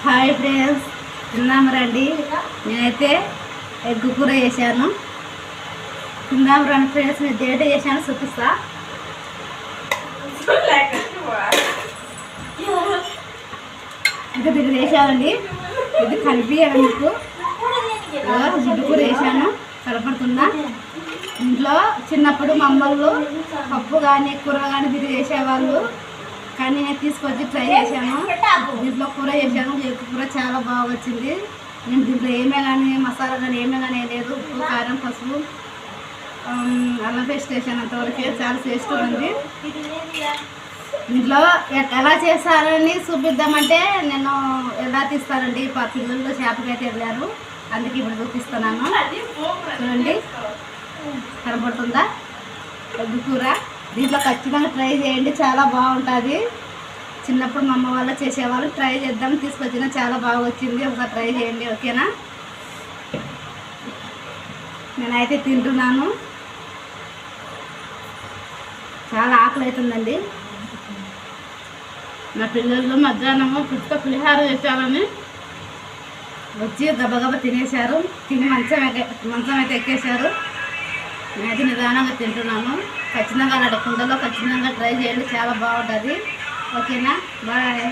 Hi friends, తిందాం రండి. నేనైతే ఎగ్ కూర చేశాను. తిందాం రండి ఫ్రెండ్స్. నేను దేంట్లో చేశాను చూపిస్తా. ఇంకా దీన్ని వేసానండి. ఇది కలిపియాలి మీకు. గుడ్డు కూర వేసాను, కనపడుతుందా? ఇంట్లో చిన్నప్పుడు మా అమ్మలు పప్పు కానీ కూర కానీ తిరిగి చేసేవాళ్ళు. కానీ నేను తీసుకొచ్చి ట్రై చేశాను. దీంట్లో కూర చేశాను. ఎగ్ కూర చాలా బాగా వచ్చింది. నేను దీంట్లో ఏమే కానీ మసాలా కానీ ఏమే కానీ లేదు. ఉప్పు, కారం, పసుపు, అల్లం పేస్ట్ వేసాను. అంతవరకే చాలా టేస్ట్ ఉంది. ఇంట్లో ఎలా చేస్తారని చూపిద్దామంటే నేను ఎలా తీస్తానండి. పిల్లలు చేపకైతే వెళ్ళారు, అందుకే ఇప్పుడు చూపిస్తున్నాను. చూడండి, కనబడుతుందా? ఎగ్ కూర దీంట్లో ఖచ్చితంగా ట్రై చేయండి, చాలా బాగుంటుంది. చిన్నప్పుడు మా అమ్మ వాళ్ళు చేసేవాళ్ళు. ట్రై చేద్దాం తీసుకొచ్చిన, చాలా బాగా వచ్చింది. ఒకసారి ట్రై చేయండి, ఓకేనా? నేనైతే తింటున్నాను. చాలా ఆకలి అవుతుందండి. నా పిల్లలు మధ్యాహ్నము పులిహార చేశారని వచ్చి గబగబా తినేశారు. తిని మంచం అయితే ఎక్కేశారు. నేనైతే నిదానంగా తింటున్నాను. ఖచ్చితంగా అలాంటి కుండలో ఖచ్చితంగా ట్రై చేయండి, చాలా బాగుంటుంది. ఓకేనా? బాయ్.